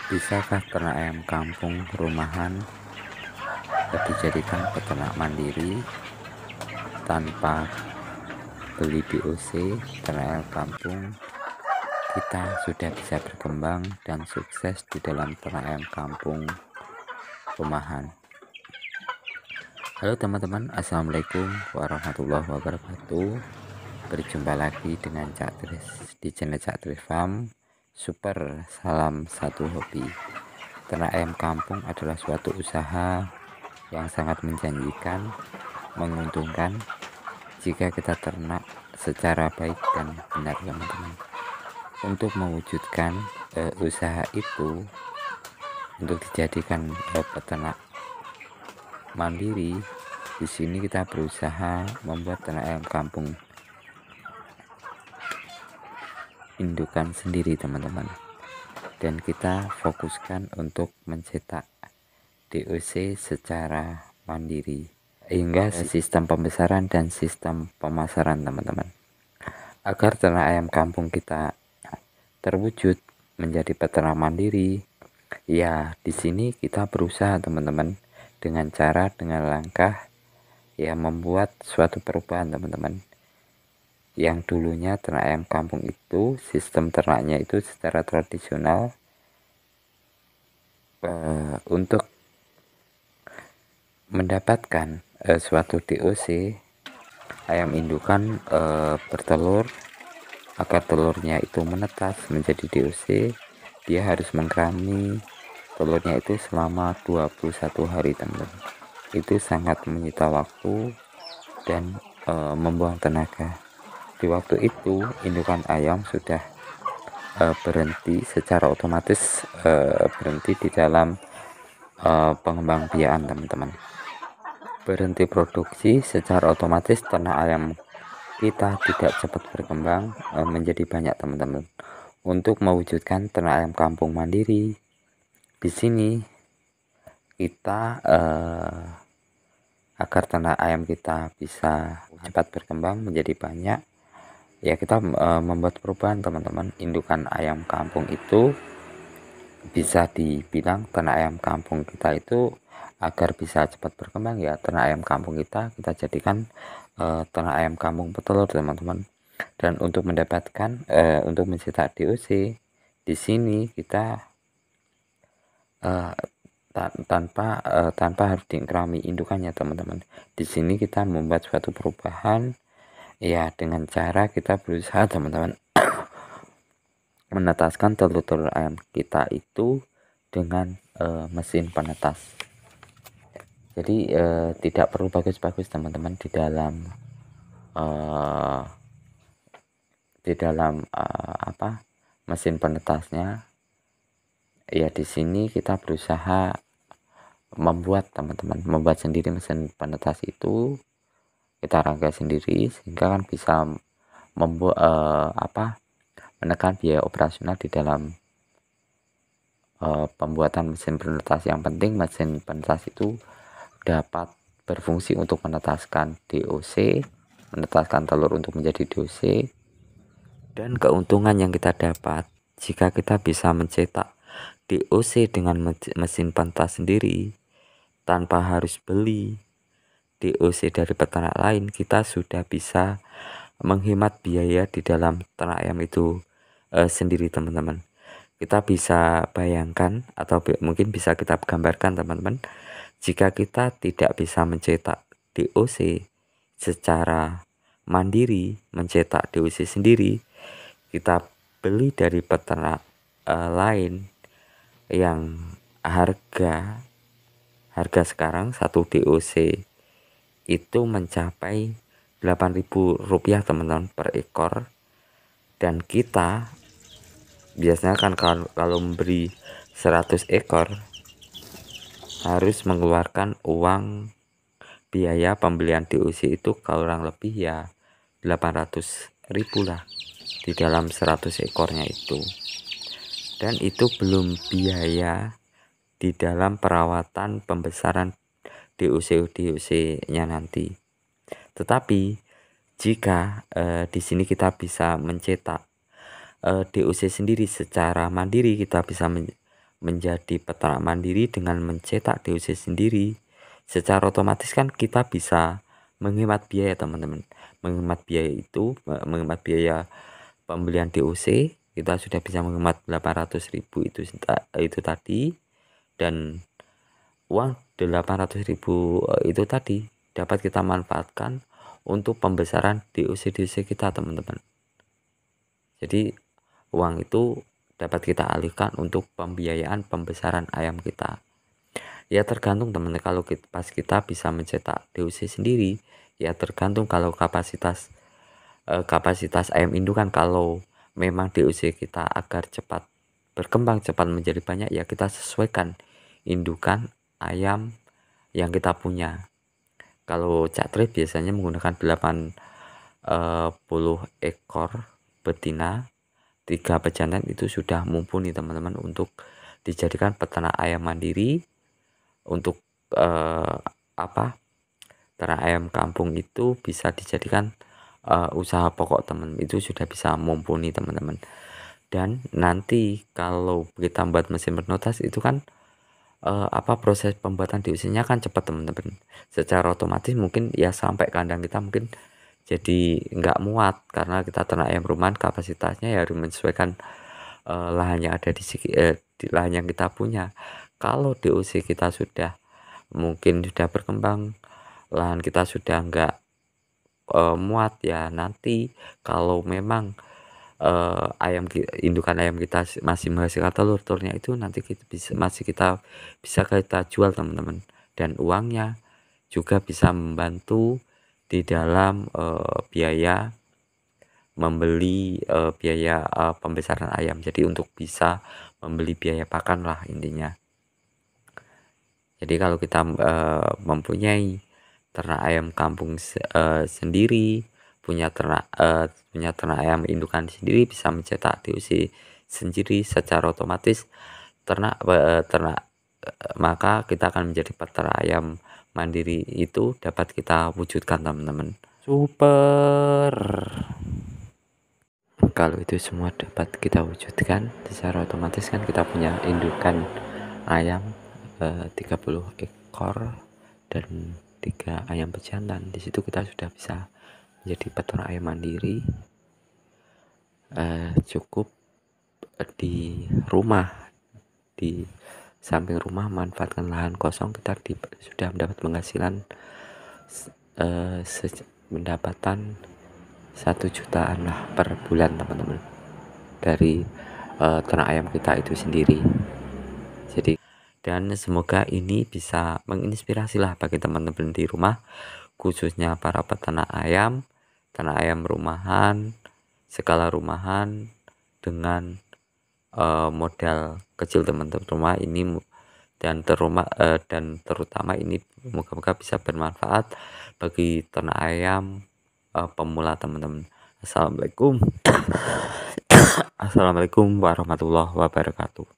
Bisakah ternak ayam kampung rumahan dijadikan peternak mandiri tanpa beli DOC? Ternak ayam kampung kita sudah bisa berkembang dan sukses di dalam ternak ayam kampung rumahan. Halo teman-teman, assalamualaikum warahmatullahi wabarakatuh. Berjumpa lagi dengan Cak Tris di channel Cak Tris Farm. Super, salam satu hobi. Ternak ayam kampung adalah suatu usaha yang sangat menjanjikan, menguntungkan jika kita ternak secara baik dan benar, teman-teman. Untuk mewujudkan usaha itu, untuk dijadikan peternak mandiri, di sini kita berusaha membuat ternak ayam kampung indukan sendiri, teman-teman. Dan kita fokuskan untuk mencetak DOC secara mandiri hingga sistem pembesaran dan sistem pemasaran, teman-teman. Agar ternak ayam kampung kita terwujud menjadi peternak mandiri, ya di sini kita berusaha, teman-teman, dengan langkah ya membuat suatu perubahan, teman-teman. Yang dulunya ternak ayam kampung itu sistem ternaknya itu secara tradisional, untuk mendapatkan suatu DOC ayam indukan bertelur. Agar telurnya itu menetas menjadi DOC, dia harus mengkerami telurnya itu selama 21 hari, teman-teman. Itu sangat menyita waktu dan membuang tenaga. Di waktu itu indukan ayam sudah berhenti secara otomatis, berhenti di dalam pengembangbiakan, teman-teman. Berhenti produksi secara otomatis ternak ayam kita tidak cepat berkembang menjadi banyak, teman-teman. Untuk mewujudkan ternak ayam kampung mandiri, di sini kita agar ternak ayam kita bisa cepat berkembang menjadi banyak, ya kita membuat perubahan, teman-teman. Indukan ayam kampung itu bisa dibilang ternak ayam kampung kita itu agar bisa cepat berkembang, ya ternak ayam kampung kita jadikan ternak ayam kampung petelur, teman-teman. Dan untuk mendapatkan untuk mencetak DOC, di sini kita tanpa harus dikerami indukannya, teman-teman. Di sini kita membuat suatu perubahan, ya dengan cara kita berusaha, teman-teman, menetaskan telur-telur ayam kita itu dengan mesin penetas. Jadi tidak perlu bagus-bagus, teman-teman, di dalam mesin penetasnya. Ya di sini kita berusaha membuat, teman-teman, membuat sendiri mesin penetas itu. Kita raga sendiri sehingga kan bisa membuat menekan biaya operasional di dalam pembuatan mesin penetas. Yang penting mesin penetas itu dapat berfungsi untuk menetaskan DOC, menetaskan telur untuk menjadi DOC. Dan keuntungan yang kita dapat jika kita bisa mencetak DOC dengan mesin penetas sendiri tanpa harus beli DOC dari peternak lain, kita sudah bisa menghemat biaya di dalam ternak ayam itu sendiri, teman-teman. Kita bisa bayangkan atau mungkin bisa kita gambarkan, teman-teman, jika kita tidak bisa mencetak DOC secara mandiri, mencetak DOC sendiri, kita beli dari peternak lain yang harga sekarang satu DOC itu mencapai Rp8.000, teman-teman, per ekor. Dan kita biasanya kan kalau memberi 100 ekor harus mengeluarkan uang biaya pembelian DOC itu kurang lebih ya 800.000 lah di dalam 100 ekornya itu. Dan itu belum biaya di dalam perawatan pembesaran DOC-nya nanti. Tetapi jika di sini kita bisa mencetak DOC sendiri secara mandiri, kita bisa menjadi peternak mandiri dengan mencetak DOC sendiri, secara otomatis kan kita bisa menghemat biaya teman-teman. Menghemat biaya itu menghemat biaya pembelian DOC, kita sudah bisa menghemat 800.000 itu tadi, dan uang 800.000 itu tadi dapat kita manfaatkan untuk pembesaran DOC kita teman-teman. Jadi uang itu dapat kita alihkan untuk pembiayaan pembesaran ayam kita. Ya tergantung teman-teman, kalau pas kita bisa mencetak DOC sendiri, ya tergantung kalau kapasitas ayam indukan. Kalau memang DOC kita agar cepat berkembang, cepat menjadi banyak, ya kita sesuaikan indukan ayam yang kita punya. Kalau caktrip biasanya menggunakan 80 ekor betina, 3 pejantan, itu sudah mumpuni teman-teman untuk dijadikan peternak ayam mandiri. Untuk ternak ayam kampung itu bisa dijadikan usaha pokok teman, itu sudah bisa mumpuni teman-teman. Dan nanti kalau kita buat mesin penotas itu kan proses pembuatan DOC-nya kan cepat teman-teman. Secara otomatis mungkin ya sampai kandang kita mungkin jadi nggak muat, karena kita ternak ayam rumahan, kapasitasnya ya harus menyesuaikan lahan yang ada di lahan yang kita punya. Kalau DOC kita sudah mungkin sudah berkembang, lahan kita sudah nggak muat, ya nanti kalau memang indukan ayam kita masih menghasilkan telurnya itu nanti kita bisa jual teman-teman, dan uangnya juga bisa membantu di dalam biaya membeli biaya pembesaran ayam. Jadi untuk bisa membeli biaya pakan lah intinya. Jadi kalau kita mempunyai ternak ayam kampung sendiri, punya ternak ayam indukan sendiri, bisa mencetak DOC sendiri, secara otomatis maka kita akan menjadi peternak ayam mandiri itu dapat kita wujudkan teman-teman. Super. Kalau itu semua dapat kita wujudkan, secara otomatis kan kita punya indukan ayam 30 ekor dan 3 ayam pejantan. Di situ kita sudah bisa menjadi peternak ayam mandiri. Cukup di rumah, di samping rumah manfaatkan lahan kosong, kita sudah mendapat penghasilan pendapatan 1 jutaan lah per bulan teman-teman, dari ternak ayam kita itu sendiri. Jadi, dan semoga ini bisa menginspirasi lah bagi teman-teman di rumah, khususnya para peternak ayam rumahan, skala rumahan, dengan modal kecil teman-teman rumah ini, dan terutama ini moga-moga bisa bermanfaat bagi ternak ayam pemula teman-teman. Assalamualaikum warahmatullahi wabarakatuh.